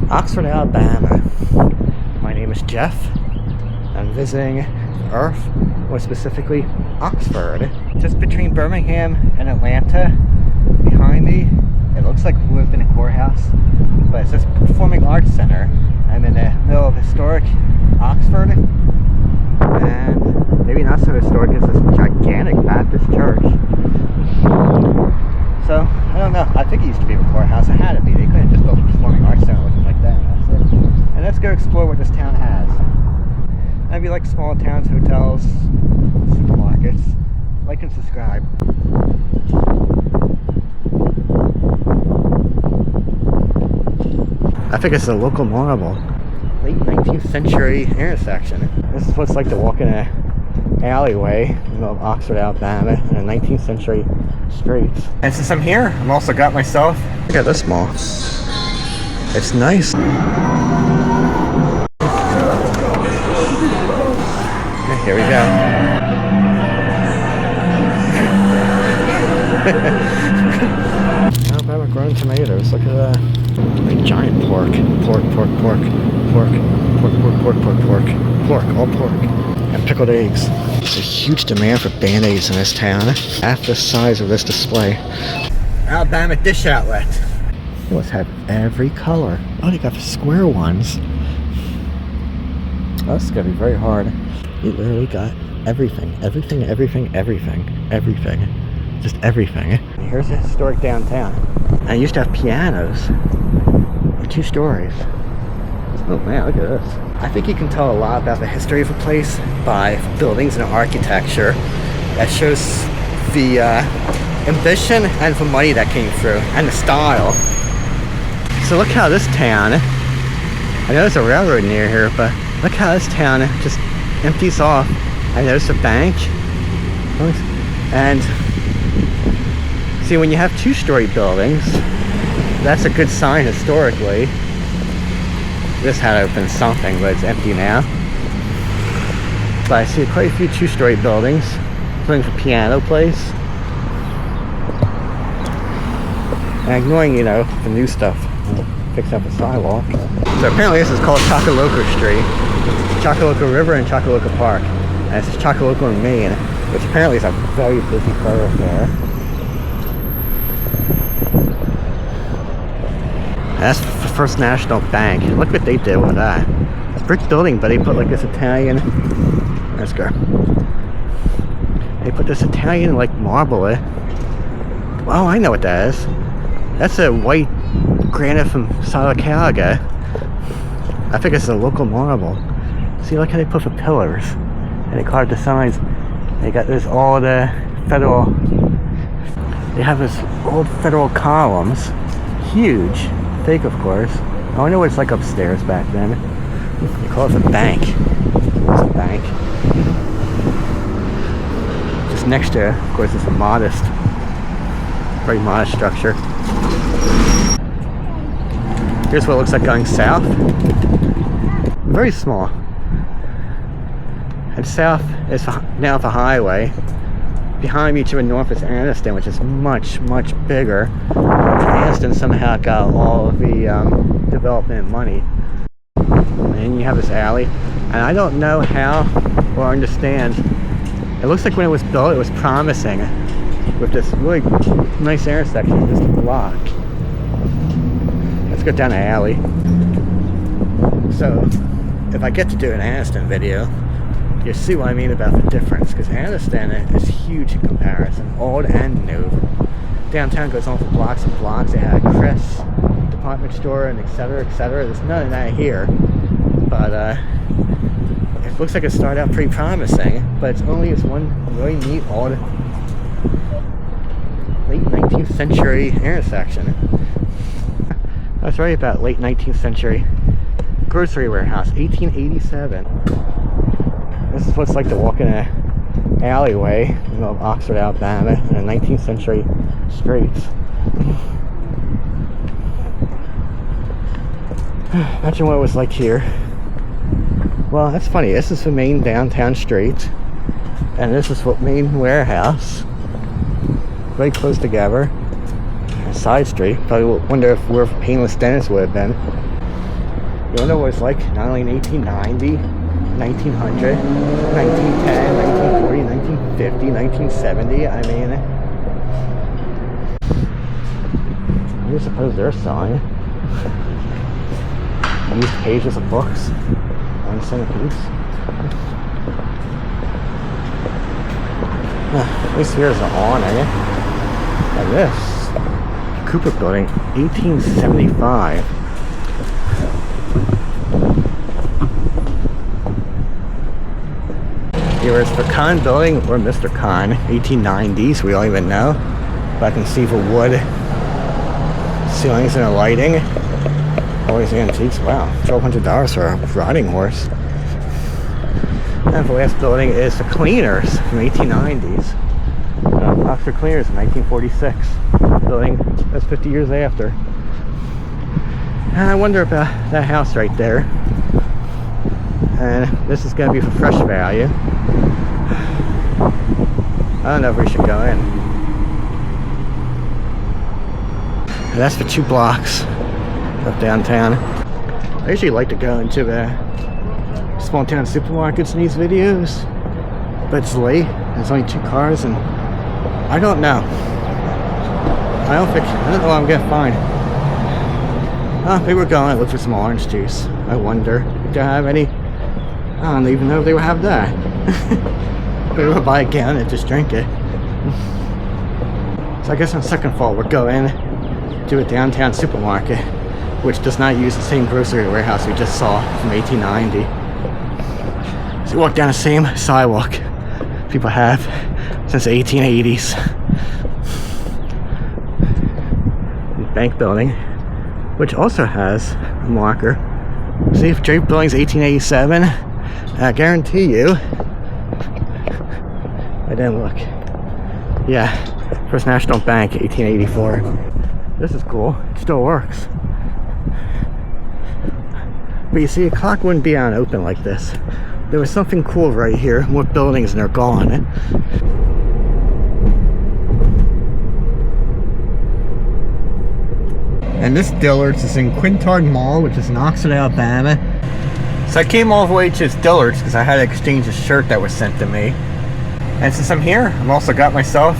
Oxford, Alabama. My name is Jeff. I'm visiting Earth, more specifically Oxford. Just between Birmingham and Atlanta. Behind me, it looks like we live in a courthouse, but it's this performing arts center. I'm in the middle of historic Oxford, and maybe not so historic as this gigantic Baptist church. So, I don't know. I think it used to be a courthouse. It had to be. They couldn't just build a performing arts center looking like that. That's it. And let's go explore what this town has. Maybe like small towns, hotels, supermarkets. Like and subscribe. I think it's a local marble. Late 19th century intersection. This is what it's like to walk in an alleyway in the middle of Oxford, Alabama, in a 19th century streets. And since I'm here, I've also got myself. Look at this mall. It's nice. Okay, here we go. Alabama grown tomatoes. Look at that. Like giant pork. Pork. All pork. And pickled eggs. There's a huge demand for band-aids in this town. Half the size of this display. Alabama Dish Outlet. They must have every color. Oh, they got the square ones. Oh, this is gonna be very hard. You literally got everything. Just everything. Here's a historic downtown. I used to have pianos. 2 stories. Oh man, look at this. I think you can tell a lot about the history of a place by buildings and architecture. That shows the ambition and the money that came through, and the style. So look how this town, I know there's a railroad near here, but look how this town just empties off. I noticed a bank. And see, when you have 2-story buildings, that's a good sign historically. This had opened something, but it's empty now. But I see quite a few 2-story buildings, including the piano place. And ignoring, you know, the new stuff, fixing up the sidewalk. So apparently this is called Choccolocco Street, Choccolocco River and Choccolocco Park. And this is Choccolocco and Main, which apparently is a very busy thoroughfare. That's the First National Bank. Look what they did with that. It's a brick building, but they put like this Italian. Let's go. They put this Italian like marble. Oh, I know what that is. That's a white granite from Calaga. I think it's a local marble. See, look how they put the pillars, and they carved the signs. They got this all the federal. They have this old federal columns, huge. Fake, of course. Oh, I know what it's like upstairs back then. They call it the bank. It's a bank. Just next to it, of course, it's a modest, very modest structure. Here's what it looks like going south. Very small. And south is now the highway. Behind me to the north is Anniston, which is much bigger. Anniston somehow got all of the development money. And you have this alley. And I don't know how or understand. It looks like when it was built, it was promising. With this really nice intersection, just a block. Let's go down the alley. So, if I get to do an Anniston video, you see what I mean about the difference, because Anniston is huge in comparison, old and new. Downtown goes on for blocks and blocks. They had a Chris department store and etc. There's none of that here, but it looks like it started out pretty promising. But it's only this one really neat old late 19th century intersection. I was right about late 19th century grocery warehouse, 1887. This is what it's like to walk in an alleyway in the middle of Oxford, Alabama, in a 19th century streets. Imagine what it was like here. Well, that's funny. This is the main downtown street, and this is what main warehouse. Very close together. A side street. Probably wonder if where Painless Dennis would have been. You know what it's like not only in 1890, 1900, 1910, 1940, 1950, 1970. I mean, what do you suppose they're selling? Used pages of books, 1 cent a piece. At least here's the awning. And this Cooper building, 1875. Either it's the Kahn building or Mr. Kahn, 1890s. We don't even know. But I can see the wood ceilings and the lighting. All these antiques. Wow, $1,200 for a riding horse. And the last building is the Cleaners from 1890s. Oxford Cleaners in 1946. Building that's 50 years after. And I wonder about that house right there. And this is going to be for FreshValue. I don't know if we should go in. And that's for 2 blocks up downtown. I usually like to go into the small town supermarkets in these videos, but it's late. There's only 2 cars, and I don't know. I don't know what I'm gonna find. Maybe we're going to look for some orange juice. I wonder if they have any. I don't even know if they would have that. Maybe we'll buy a gallon and just drink it. So I guess on second thought, we'll go in to a downtown supermarket, which does not use the same grocery warehouse we just saw from 1890. So we walk down the same sidewalk people have since the 1880s. Bank building, which also has a marker. See if Drake Building's 1887. I guarantee you. I didn't look. Yeah, First National Bank, 1884. This is cool. It still works. But you see, a clock wouldn't be on open like this. There was something cool right here. More buildings and they're gone. And this Dillard's is in Quintard Mall, which is in Oxford, Alabama. So I came all the way to Dillard's because I had to exchange a shirt that was sent to me. And since I'm here, I've also got myself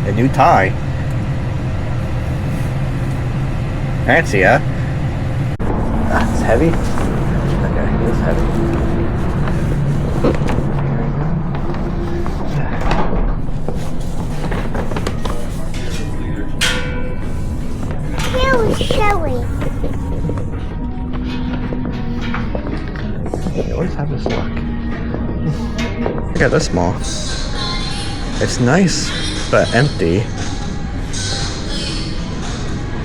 a new tie. Fancy, huh? It's heavy. Okay, it's heavy. Showy. Yeah, let's have this look. Look at this mall. It's nice, but empty.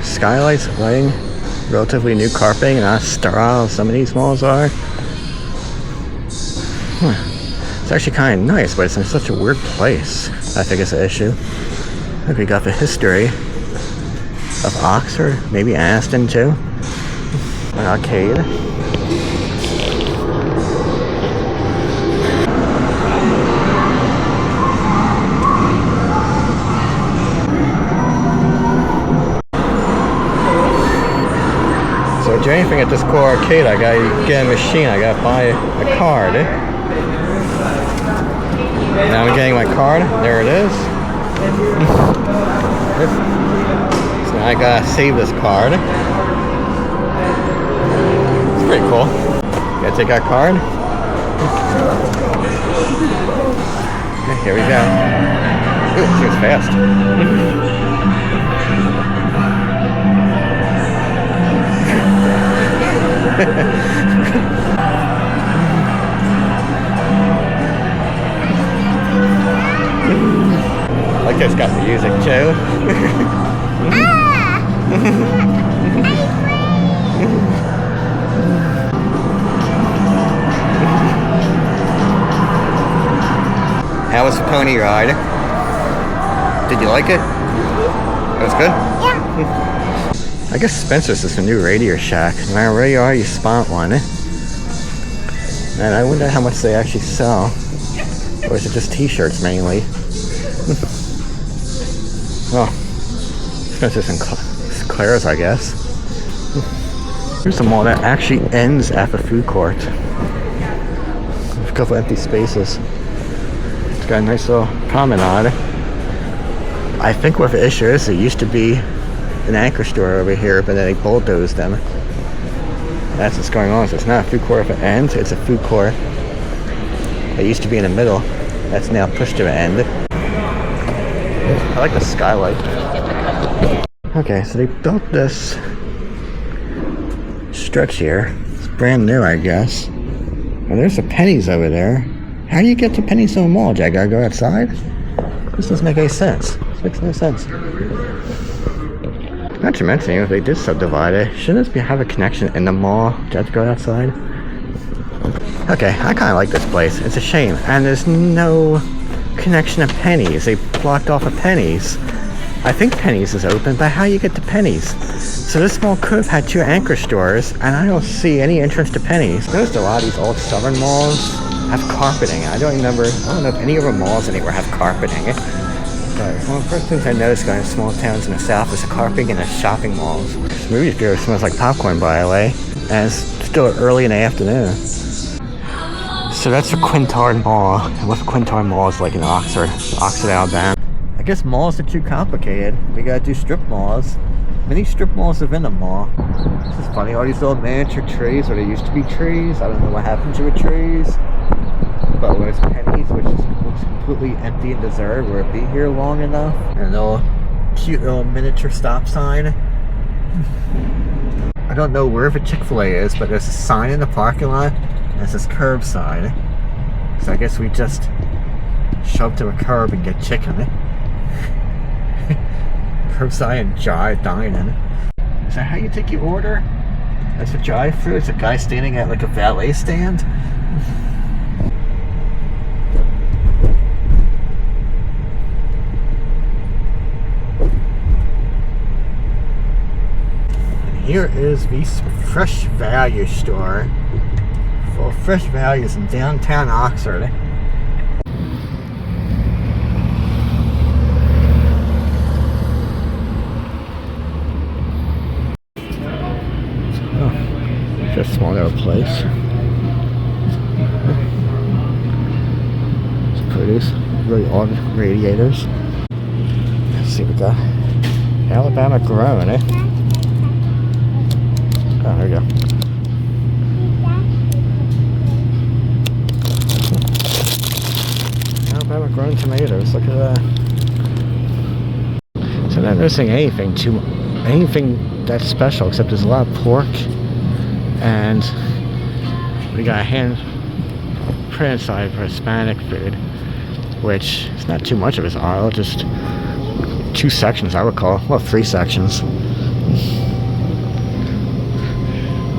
Skylights, lighting, relatively new carpeting, not sterile as some of these malls are. It's actually kind of nice, but it's in such a weird place. I think it's an issue. Look, we got the history of Oxford, maybe Aston too. An arcade. So to do anything at this cool arcade, I gotta get a machine, I gotta buy a card. Now I'm getting my card, there it is. I gotta save this card. It's pretty cool. Gotta take our card. Okay, here we go. Ooh, she was fast. Like it's got the music too. How was the pony ride? Did you like it? It was good? Yeah. I guess Spencer's is a new Radio Shack. No matter where you are, you spot one. And I wonder how much they actually sell. Or is it just t-shirts mainly? Oh, Spencer's and Claire's, I guess. Here's a mall that actually ends at the food court. A couple empty spaces. It's got a nice little promenade. I think what the issue is, there used to be an anchor store over here, but then they bulldozed them. That's what's going on. So it's not a food court at the end, it's a food court that used to be in the middle. That's now pushed to the end. I like the skylight. Okay, so they built this stretch here. It's brand new, I guess. And there's the Pennies over there. How do you get to Pennies in the mall? I gotta go outside? This doesn't make any sense. This makes no sense. Not to mention, if they did subdivide it, shouldn't this have a connection in the mall? Do you have to go outside? Okay, I kind of like this place. It's a shame. And there's no connection to Pennies. They blocked off of Pennies. I think Pennies is open, but how do you get to Pennies? So this mall could have had two anchor stores, and I don't see any entrance to Pennies. Noticed a lot of these old southern malls have carpeting. I don't know if any of our malls anywhere have carpeting. But one of the first things I noticed going to small towns in the south is the carpeting in the shopping malls. This movie theater smells like popcorn, by the way, and it's still early in the afternoon. So that's the Quintard Mall, and what the Quintard Mall is like in Oxford, Alabama. I guess malls are too complicated. We gotta do strip malls. Many strip malls have been a mall. This is funny, all these little miniature trees, where there used to be trees. I don't know what happened to the trees. But there's Pennies, which looks completely empty and deserted. Will it be here long enough? And a little cute little miniature stop sign. I don't know where the Chick-fil-A is, but there's a sign in the parking lot that says curbside. So I guess we just shove to a curb and get chicken. Curbside and dining. Is that how you take your order? That's a drive-thru? It's a guy standing at like a valet stand? Here is the FreshValue store. Full of Fresh Values in downtown Oxford. Oh, just a small little place. Some produce, really odd radiators. Let's see, we got Alabama grown, eh? Oh, there we go. Alabama grown tomatoes. Look at that. So I'm not noticing anything that's special, except there's a lot of pork, and we got a hand print inside for Hispanic food, which is not too much of his aisle. Just 2 sections, I would call. Well, 3 sections.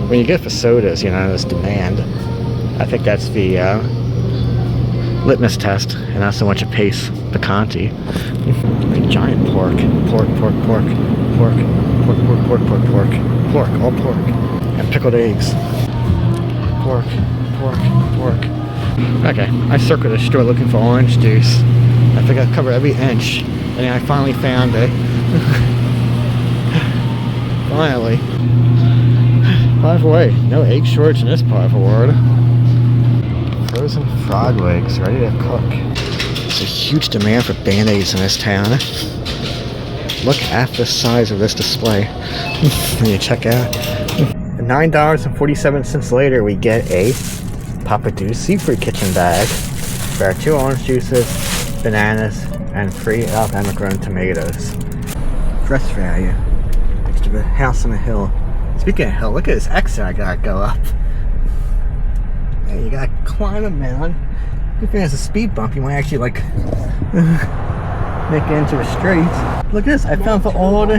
When you get the sodas, you know, there's demand. I think that's the litmus test, and not so much a pace Picante. A giant pork, all pork, and pickled eggs. Pork. Okay, I circled the store looking for orange juice. I think I covered every inch, and then I finally found it. Finally. By the way, no egg shortage in this part of the world. Frozen frog legs, ready to cook. There's a huge demand for Band-Aids in this town. Look at the size of this display. When you check out. $9.47 later, we get a Papa Do's seafood kitchen bag. There are 2 orange juices, bananas, and 3 Alabama grown tomatoes. FreshValue, next to the house on the hill. Speaking of hill, look at this exit I gotta go up. And you gotta climb a mountain. If there's a speed bump, you might actually like make it into a street. Look at this, I found the old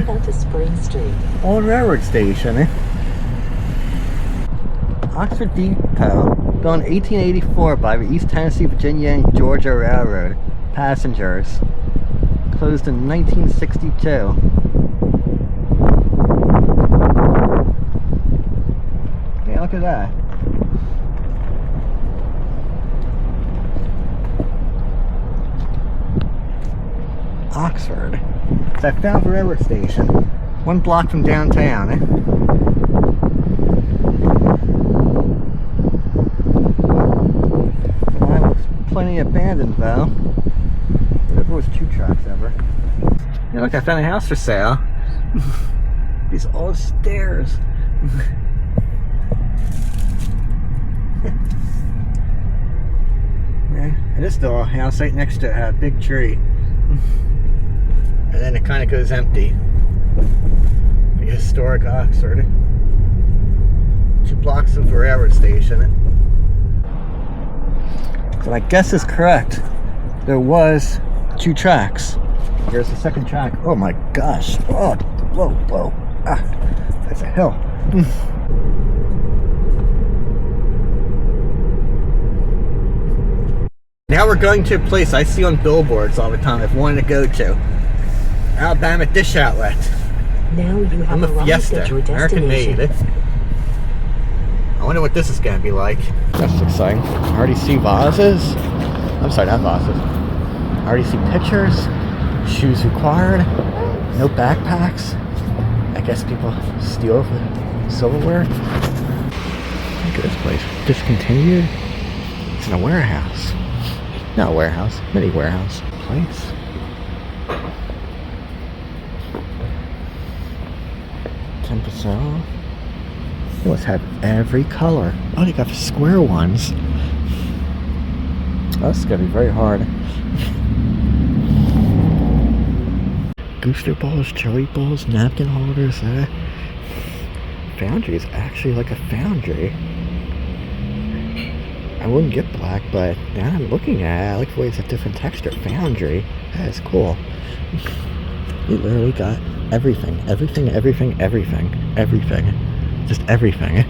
railroad station. Oxford Depot, built in 1884 by the East Tennessee, Virginia, and Georgia Railroad. Passengers. Closed in 1962. Yeah, look at that. Oxford. So I found the railroad station. 1 block from downtown. plenty abandoned though. What if it was 2 tracks ever? Yeah, look, I found a house for sale. These old stairs. Yeah, it is still a house right next to a big tree. And then it kind of goes empty. The historic Oxford. 2 blocks of the railroad station. So my guess is correct. There was 2 tracks. Here's the second track. Oh my gosh. Oh, whoa, whoa. Ah, that's a hill. Now we're going to a place I see on billboards all the time I've wanted to go to. Alabama Dish Outlet. Now you have I'm a Fiesta, American made. I wonder what this is going to be like. That's exciting. I already see vases. I'm sorry, not vases. I already see pictures. Shoes required. No backpacks. I guess people steal the silverware. Look at this place. Discontinued. It's in a warehouse. Not a warehouse. Mini warehouse. Place. $10%. They must have every color. Oh, they got the square ones. Oh, this is gonna be very hard. Booster balls, chili balls, napkin holders. Foundry is actually like a foundry. I wouldn't get black, but now I'm looking at it, I like the way it's a different texture. Foundry. That is cool. You literally got everything. Everything. Just everything.